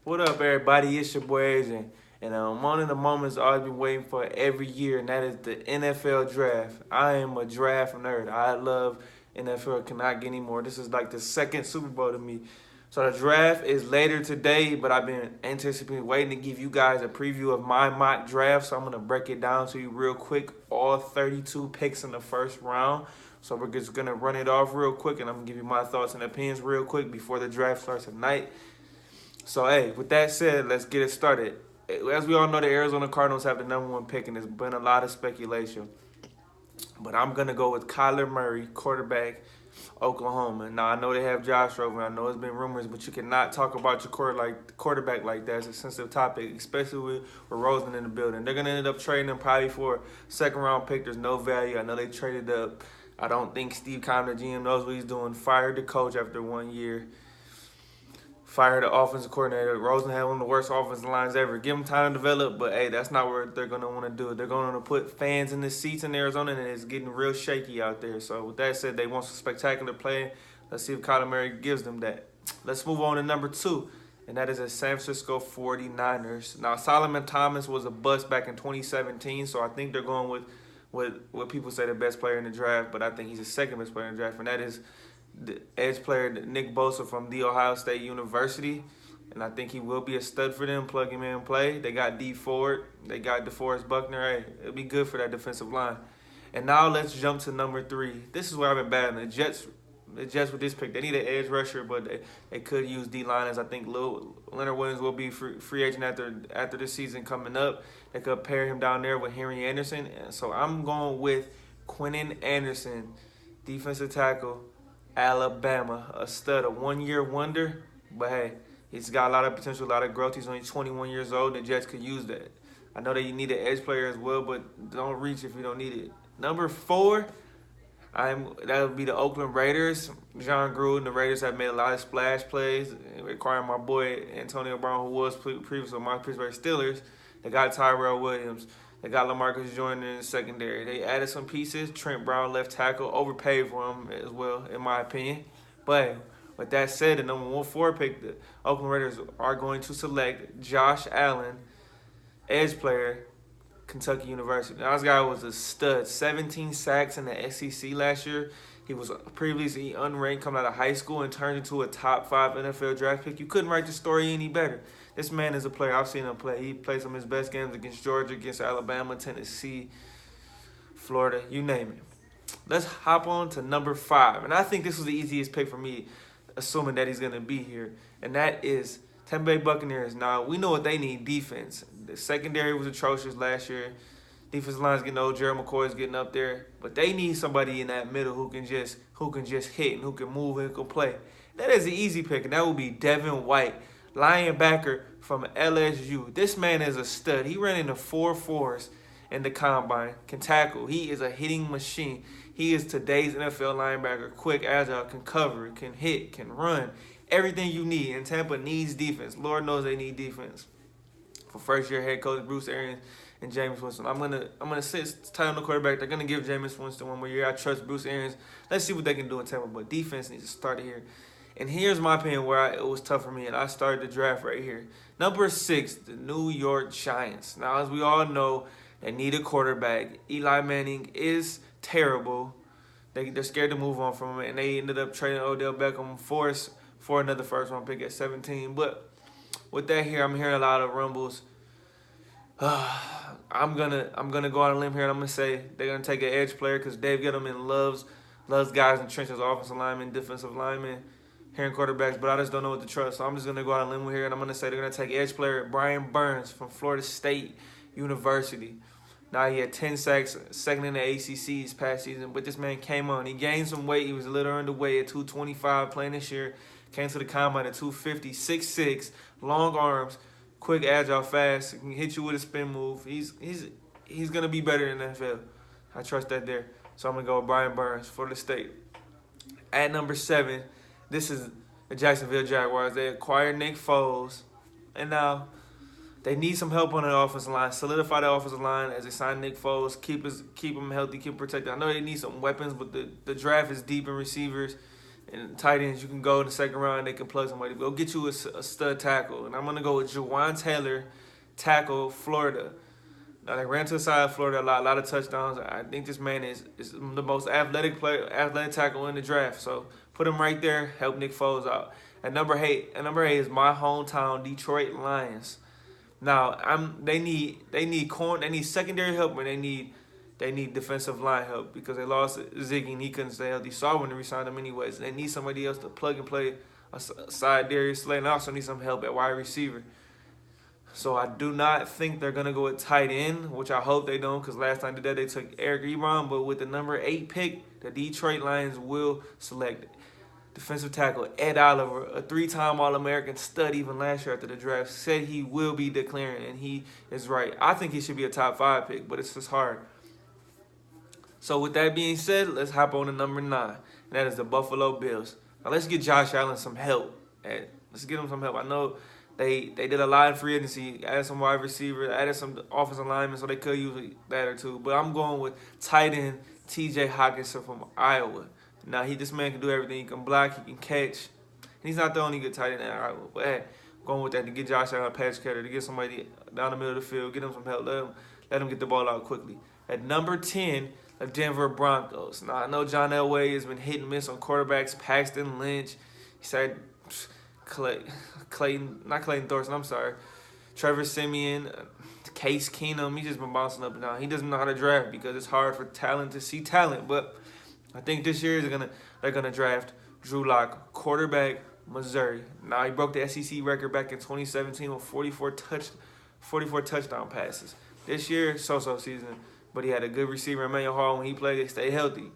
What up, everybody? It's your boy Adrian, and one of the moments I've been waiting for every year, and that is the NFL draft. I am a draft nerd. I love NFL. Cannot get any more. This is like the second Super Bowl to me. So the draft is later today, but I've been anticipating, waiting to give you guys a preview of my mock draft. So I'm gonna break it down to you real quick. All 32 picks in the first round. So we're just gonna run it off real quick, and I'm gonna give you my thoughts and opinions real quick before the draft starts tonight. So, hey, with that said, let's get it started. As we all know, the Arizona Cardinals have the number one pick, and there's been a lot of speculation. But I'm going to go with Kyler Murray, quarterback, Oklahoma. Now, I know they have Josh Rosen. I know it's been rumors, but you cannot talk about your quarterback like that. It's a sensitive topic, especially with Rosen in the building. They're going to end up trading him probably for a second-round pick. There's no value. I know they traded up. I don't think Steve Keim, the GM, knows what he's doing. Fired the coach after 1 year. Fired the offensive coordinator. Rosen had one of the worst offensive lines ever. Give him time to develop, but hey, that's not what they're going to want to do. They're going to put fans in the seats in Arizona, and it's getting real shaky out there. So with that said, they want some spectacular play. Let's see if Kyler Murray gives them that. Let's move on to number 2, and that is the San Francisco 49ers. Now, Solomon Thomas was a bust back in 2017, so I think they're going with what people say the best player in the draft, but I think he's the second best player in the draft, and that is the edge player Nick Bosa from The Ohio State University, and I think he will be a stud for them. Plug him in and play. They got Dee Ford. They got DeForest Buckner. Hey, it'll be good for that defensive line. And now let's jump to number 3. This is where I've been battling. The Jets with this pick, they need an edge rusher, but they could use D-liners. I think Leonard Williams will be free agent after this season coming up. They could pair him down there with Henry Anderson. And so I'm going with Quentin Anderson, defensive tackle, Alabama, a stud, a 1-year wonder. But hey, he's got a lot of potential, a lot of growth. He's only 21 years old, and the Jets could use that. I know that you need an edge player as well, but don't reach if you don't need it. Number 4, that would be the Oakland Raiders. John Gruden, the Raiders have made a lot of splash plays, requiring my boy Antonio Brown, who was previously my Pittsburgh Steelers. They got Tyrell Williams. They got LaMarcus Joyner in the secondary. They added some pieces. Trent Brown, left tackle, overpaid for him as well, in my opinion. But with that said, the number 4 pick, the Oakland Raiders are going to select Josh Allen, edge player, Kentucky University. Now, this guy was a stud. 17 sacks in the SEC last year. He was previously unranked coming out of high school and turned into a top 5 NFL draft pick. You couldn't write the story any better. This man is a player. I've seen him play. He played some of his best games against Georgia, against Alabama, Tennessee, Florida, you name it. Let's hop on to number 5. And I think this was the easiest pick for me, assuming that he's going to be here. And that is Tampa Bay Buccaneers. Now, we know what they need, defense. The secondary was atrocious last year. Defensive line's getting old. Gerald McCoy's getting up there. But they need somebody in that middle who can just hit and who can move and who can play. That is an easy pick, and that would be Devin White, linebacker from LSU. This man is a stud. He ran into 4.4s in the combine, can tackle. He is a hitting machine. He is today's NFL linebacker. Quick, agile, can cover, can hit, can run. Everything you need. And Tampa needs defense. Lord knows they need defense. For first-year head coach Bruce Arians and Jameis Winston. I'm gonna sit tight on the quarterback. They're gonna give Jameis Winston 1 more year. I trust Bruce Arians. Let's see what they can do in Tampa. But defense needs to start here. And here's my opinion where it was tough for me, and I started the draft right here. Number 6, the New York Giants. Now, as we all know, they need a quarterback. Eli Manning is terrible. They're scared to move on from him, and they ended up trading Odell Beckham for another first-round pick at 17. But with that here, I'm hearing a lot of rumbles. I'm gonna go on a limb here, and I'm gonna say they're gonna take an edge player because Dave Gettleman loves guys in trenches, offensive linemen, defensive linemen, hearing quarterbacks, but I just don't know what to trust. So I'm just going to go out on a limb here, and I'm going to say they're going to take edge player Brian Burns from Florida State University. Now, he had 10 sacks, second in the ACC this past season, but this man came on. He gained some weight. He was a little underweight at 225 playing this year. Came to the combine at 250, 6'6", long arms, quick, agile, fast. He can hit you with a spin move. He's going to be better in the NFL. I trust that there. So I'm going to go with Brian Burns, Florida State. At number 7, this is the Jacksonville Jaguars. They acquired Nick Foles, and now they need some help on the offensive line. Solidify the offensive line as they sign Nick Foles. Keep him healthy, keep him protected. I know they need some weapons, but the draft is deep in receivers. And tight ends, you can go in the second round, they can plug somebody. Go get you a stud tackle. And I'm going to go with Jawan Taylor, tackle, Florida. Now, they ran to the side of Florida a lot of touchdowns. I think this man is the most athletic tackle in the draft. So put him right there, help Nick Foles out. At number eight is my hometown, Detroit Lions. Now, they need secondary help, and they need defensive line help because they lost Ziggy and he couldn't stay healthy. So I wouldn't resign him anyways. They need somebody else to plug and play aside Darius Slay, and I also need some help at wide receiver. So I do not think they're going to go with tight end, which I hope they don't, because last time they did that, they took Eric Ebron. But with the number 8 pick, the Detroit Lions will select defensive tackle Ed Oliver, a 3-time All-American stud even last year after the draft, said he will be declaring, and he is right. I think he should be a top 5 pick, but it's just hard. So with that being said, let's hop on to number 9, and that is the Buffalo Bills. Now let's get Josh Allen some help. Let's get him some help. I know they did a lot in free agency, added some wide receivers, added some offensive linemen, so they could use that or two. But I'm going with tight end T.J. Hockenson from Iowa. Now, this man can do everything. He can block, he can catch. And he's not the only good tight end in Iowa. But hey, going with that to get Josh Allen a patch cutter, to get somebody down the middle of the field, get him some help, let him get the ball out quickly. At number 10, the Denver Broncos. Now, I know John Elway has been hit and miss on quarterbacks. Paxton Lynch. He said Clayton Thorson, I'm sorry. Trevor Siemian, Case Keenum. He's just been bouncing up and down. He doesn't know how to draft because it's hard for talent to see talent. But I think this year they're gonna draft Drew Lock, quarterback, Missouri. Now, he broke the SEC record back in 2017 with 44 touchdown passes. This year, so-so season, but he had a good receiver, Emmanuel Hall. When he played, they stay healthy.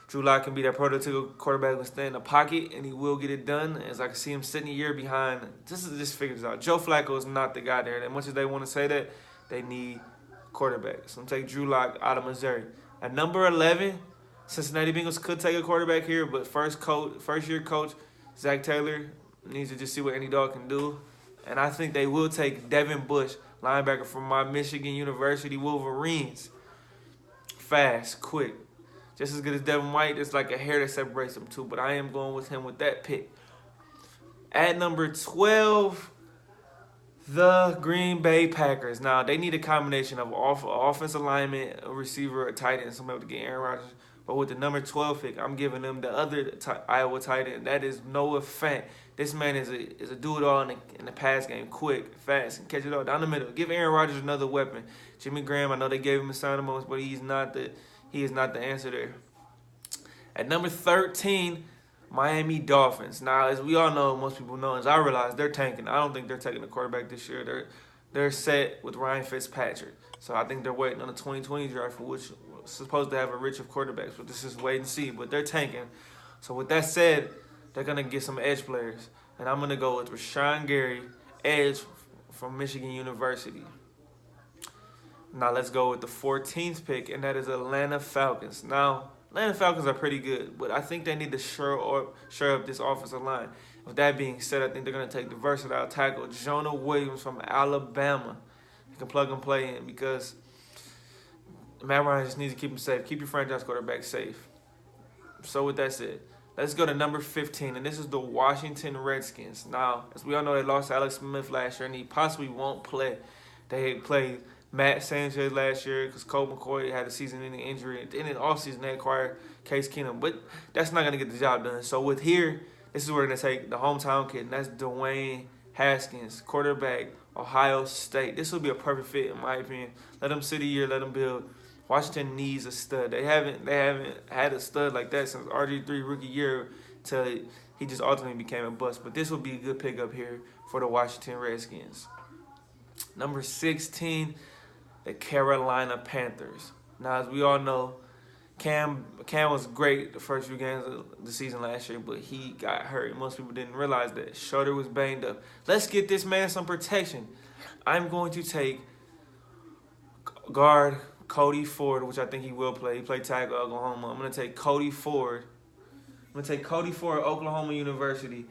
Drew Lock can be that prototypical quarterback who can stay in the pocket, and he will get it done. As I can see him sitting a year behind. Just figure this out. Joe Flacco is not the guy there. As much as they want to say that, they need quarterbacks. So I'm take Drew Lock out of Missouri. At number 11, Cincinnati Bengals could take a quarterback here, but first-year coach Zach Taylor needs to just see what Andy Dalton can do. And I think they will take Devin Bush, linebacker from my Michigan University Wolverines. Fast, quick. Just as good as Devin White. It's like a hair that separates them two, but I am going with him with that pick. At number 12, the Green Bay Packers. Now, they need a combination of offensive lineman, a receiver, a tight end, somebody to get Aaron Rodgers. But with the number 12 pick, I'm giving them the other Iowa tight end. That is Noah Fant. This man is a do-it-all in the pass game. Quick, fast, and catch it all down the middle. Give Aaron Rodgers another weapon. Jimmy Graham, I know they gave him a sign of moments, but he is not the answer there. At number 13, Miami Dolphins. Now, as we all know, most people know, as I realize, they're tanking. I don't think they're taking a quarterback this year. They're set with Ryan Fitzpatrick. So I think they're waiting on the 2020 draft, which was supposed to have a rich of quarterbacks. But this is wait and see. But they're tanking. So with that said, they're going to get some edge players. And I'm going to go with Rashawn Gary, edge from Michigan University. Now let's go with the 14th pick, and that is Atlanta Falcons. Now, Atlanta Falcons are pretty good, but I think they need to shore up this offensive line. With that being said, I think they're going to take the versatile tackle, Jonah Williams from Alabama. You can plug and play in because Matt Ryan just needs to keep him safe. Keep your franchise quarterback safe. So with that said, let's go to number 15, and this is the Washington Redskins. Now, as we all know, they lost Alex Smith last year, and he possibly won't play. They played Matt Sanchez last year because Colt McCoy had a season-ending injury. And in the offseason, they acquired Case Keenum. But that's not going to get the job done. So with here, this is where we're going to take the hometown kid, and that's Dwayne Haskins, quarterback, Ohio State. This will be a perfect fit, in my opinion. Let them sit a year, let them build. Washington needs a stud. They haven't had a stud like that since RG3 rookie year until he just ultimately became a bust. But this will be a good pickup here for the Washington Redskins. Number 16, the Carolina Panthers. Now, as we all know, Cam was great the first few games of the season last year, but he got hurt. Most people didn't realize that. Shoulder was banged up. Let's get this man some protection. I'm going to take guard Cody Ford, which I think he will play. He played tackle at Oklahoma. I'm going to take Cody Ford. Oklahoma University.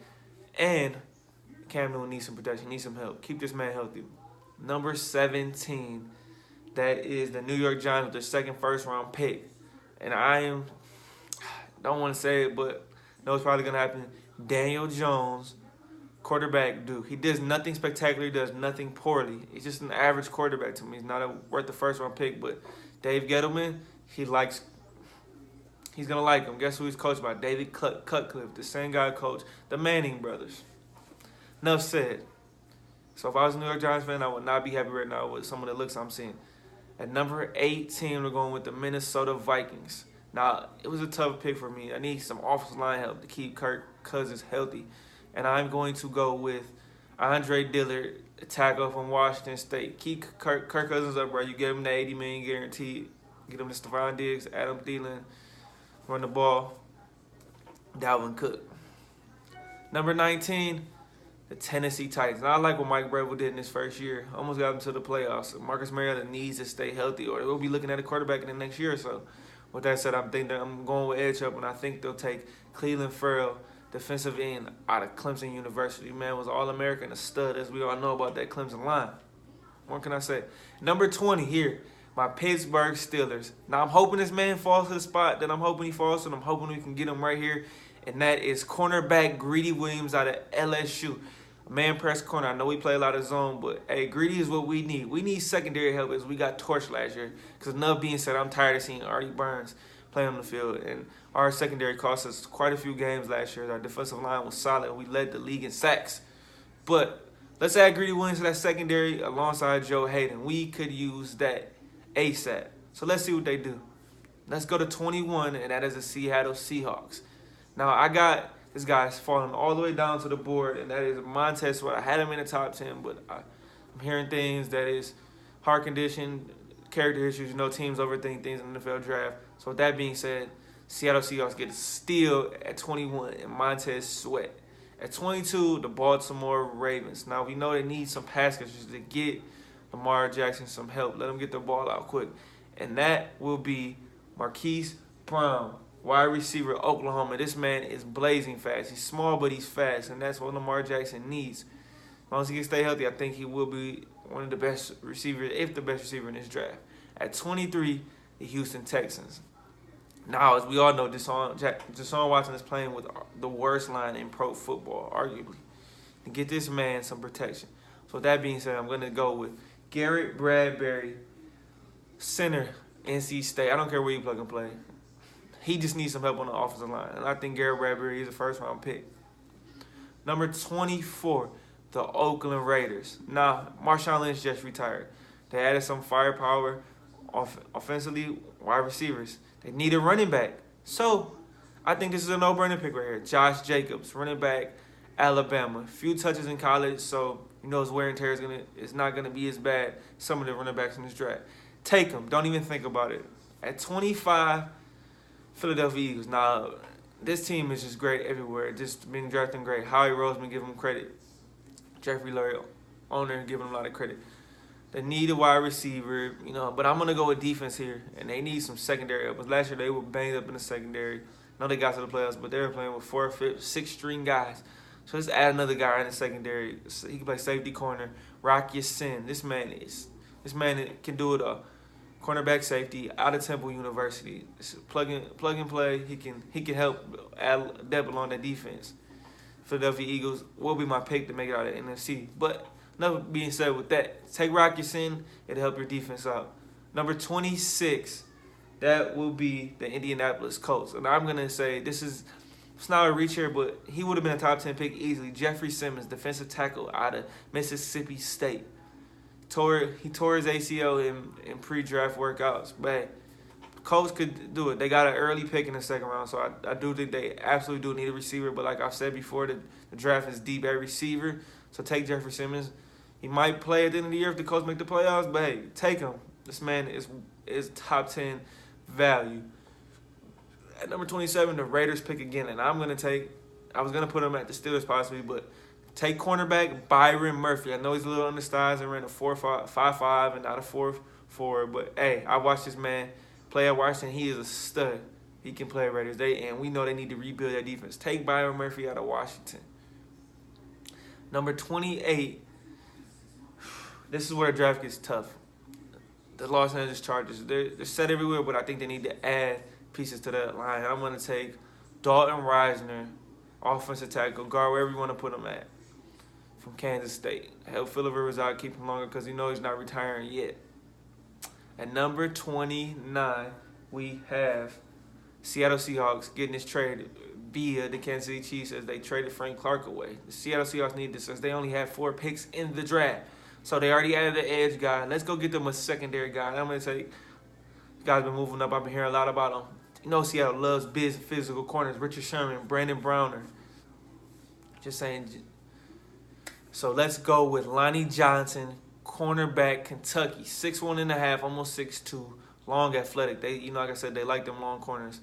And Cam Newton needs some protection, needs some help. Keep this man healthy. Number 17, that is the New York Giants with their second first-round pick. And don't want to say it, but know what's probably going to happen. Daniel Jones, quarterback, Duke. He does nothing spectacular. He does nothing poorly. He's just an average quarterback to me. He's not worth the first-round pick. But Dave Gettleman, he's going to like him. Guess who he's coached by? David Cutcliffe, the same guy coached the Manning brothers. Enough said. So if I was a New York Giants fan, I would not be happy right now with some of the looks I'm seeing. At number 18, we're going with the Minnesota Vikings. Now, it was a tough pick for me. I need some offensive line help to keep Kirk Cousins healthy. And I'm going to go with Andre Dillard, a tackle from Washington State. Keep Kirk Cousins up, bro. You get him the $80 million guaranteed. Get him to Stephon Diggs, Adam Thielen, run the ball. Dalvin Cook. Number 19, the Tennessee Titans. Now, I like what Mike Vrabel did in his first year. Almost got him to the playoffs. Marcus Mariota needs to stay healthy, or we'll be looking at a quarterback in the next year or so. With that said, I'm going with edge up, and I think they'll take Clelin Ferrell, defensive end out of Clemson University. Man was All-American, a stud, as we all know about that Clemson line. What can I say? Number 20 here, my Pittsburgh Steelers. Now, I'm hoping this man falls to the spot that I'm hoping he falls to, and I'm hoping we can get him right here, and that is cornerback Greedy Williams out of LSU. Man press corner. I know we play a lot of zone, but, hey, Greedy is what we need. We need secondary help as we got torched last year. Because enough being said, I'm tired of seeing Artie Burns play on the field. And our secondary cost us quite a few games last year. Our defensive line was solid. We led the league in sacks. But let's add Greedy Williams to that secondary alongside Joe Hayden. We could use that ASAP. So let's see what they do. Let's go to 21, and that is the Seattle Seahawks. Now, I got this guy's falling all the way down to the board, and that is Montez Sweat. I had him in the top 10, but I'm hearing things that is heart condition, character issues. Teams overthink things in the NFL draft. So with that being said, Seattle Seahawks get a steal at 21 and Montez Sweat. At 22, the Baltimore Ravens. Now, we know they need some pass catchers to get Lamar Jackson some help. Let them get the ball out quick. And that will be Marquise Brown, wide receiver, Oklahoma. This man is blazing fast. He's small, but he's fast, and that's what Lamar Jackson needs. As long as he can stay healthy, I think he will be one of the best receivers, if the best receiver in this draft. At 23, the Houston Texans. Now, as we all know, Deshaun Watson is playing with the worst line in pro football, arguably. And get this man some protection. So with that being said, I'm going to go with Garrett Bradbury, center, NC State. I don't care where you plug and play. He just needs some help on the offensive line. And I think Garrett Bradbury is a first-round pick. Number 24, the Oakland Raiders. Now, Marshawn Lynch just retired. They added some firepower offensively, wide receivers. They need a running back. So, I think this is a no-brainer pick right here. Josh Jacobs, running back, Alabama. Few touches in college, so his wear and tear is not going to be as bad as some of the running backs in this draft. Take him. Don't even think about it. At 25, Philadelphia Eagles. Now, this team is just great everywhere. Just been drafting great. Howie Roseman, give him credit. Jeffrey Lurie, owner, giving him a lot of credit. They need a wide receiver, but I'm going to go with defense here, and they need some secondary help. But last year, they were banged up in the secondary. I know they got to the playoffs, but they were playing with 4, 5, 6-string guys. So let's add another guy in the secondary. He can play safety corner. Rock Ya-Sin. This man can do it all. Cornerback safety out of Temple University. It's plug and play. He can help add depth along the defense. Philadelphia Eagles will be my pick to make it out of the NFC. But enough being said with that. Take Rock Ya-Sin. It'll help your defense out. Number 26, that will be the Indianapolis Colts. And I'm going to say it's not a reach here, but he would have been a top 10 pick easily. Jeffrey Simmons, defensive tackle out of Mississippi State. He tore his ACL in pre-draft workouts, but Colts could do it. They got an early pick in the second round, so I do think they absolutely do need a receiver. But like I've said before, the draft is deep at receiver, so take Jeffrey Simmons. He might play at the end of the year if the Colts make the playoffs, but hey, take him. This man is top 10 value. At number 27, the Raiders pick again, and I was going to put him at the Steelers possibly, but take cornerback Byron Murphy. I know he's a little undersized and ran a 4.5 and not a 4.4, but hey, I watched this man play at Washington. He is a stud. He can play Raiders. And we know they need to rebuild their defense. Take Byron Murphy out of Washington. Number 28, this is where the draft gets tough. The Los Angeles Chargers, they're set everywhere, but I think they need to add pieces to that line. I'm going to take Dalton Reisner, offensive tackle, guard, wherever you want to put him at, from Kansas State. Help Phillip Rivers out, keep him longer because he's not retiring yet. At number 29, we have Seattle Seahawks getting this trade via the Kansas City Chiefs as they traded Frank Clark away. The Seattle Seahawks need this since they only had 4 picks in the draft. So they already added an edge guy. Let's go get them a secondary guy. And I'm going to say, guys been moving up. I've been hearing a lot about them. You know Seattle loves big physical corners. Richard Sherman, Brandon Browner. Just saying. So let's go with Lonnie Johnson, cornerback, Kentucky. 6'1.5", almost 6'2", long, athletic. They, like I said, they like them long corners.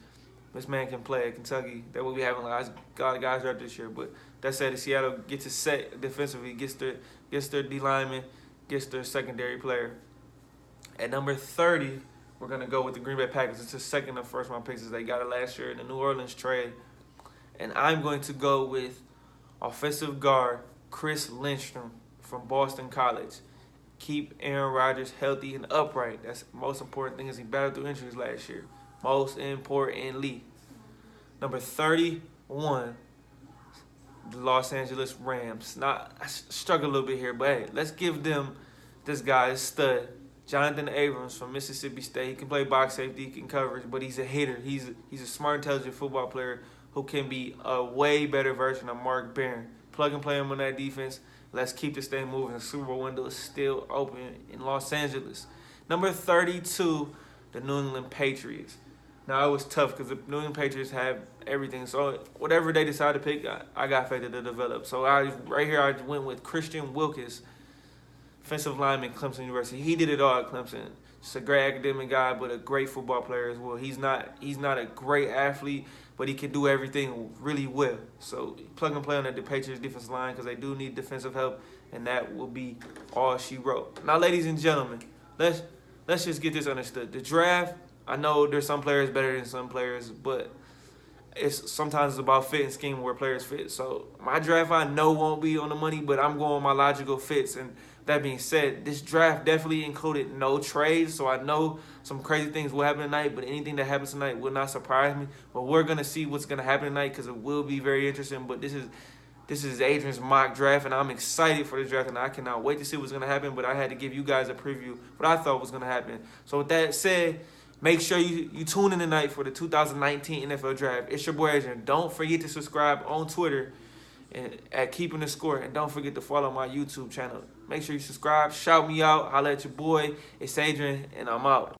This man can play at Kentucky. That will be having a lot of guys right this year. But that said, Seattle gets it set defensively, gets their D lineman, gets their secondary player. At number 30, we're gonna go with the Green Bay Packers. It's the second of first round picks as they got it last year in the New Orleans trade. And I'm going to go with offensive guard Chris Lindstrom from Boston College. Keep Aaron Rodgers healthy and upright. That's the most important thing, as he battled through injuries last year. Most importantly. Number 31, the Los Angeles Rams. I struggle a little bit here, but hey, let's give them this guy, a stud, Jonathan Abrams from Mississippi State. He can play box safety, he can coverage, but he's a hitter. He's a smart, intelligent football player who can be a way better version of Mark Barron. Plug and play him on that defense. Let's keep this thing moving. The Super Bowl window is still open in Los Angeles. Number 32, the New England Patriots. Now, it was tough because the New England Patriots have everything. So whatever they decide to pick, I got faith that they'll develop. So I went with Christian Wilkins, defensive lineman, Clemson University. He did it all at Clemson. Just a great academic guy, but a great football player as well. He's not a great athlete, but he can do everything really well. So plug and play on the Patriots defensive line because they do need defensive help, and that will be all she wrote. Now, ladies and gentlemen, let's just get this understood. The draft, I know there's some players better than some players, but sometimes it's about fit and scheme where players fit. So my draft, I know, won't be on the money, but I'm going with my logical fits. And that being said, this draft definitely included no trades, so I know some crazy things will happen tonight, but anything that happens tonight will not surprise me. But we're going to see what's going to happen tonight because it will be very interesting. But this is Adrian's mock draft, and I'm excited for the draft, and I cannot wait to see what's going to happen. But I had to give you guys a preview what I thought was going to happen. So with that said, make sure you tune in tonight for the 2019 NFL Draft. It's your boy Adrian. Don't forget to subscribe on Twitter at Keeping the Score. And don't forget to follow my YouTube channel. Make sure you subscribe. Shout me out. Holla at your boy. It's Adrian, and I'm out.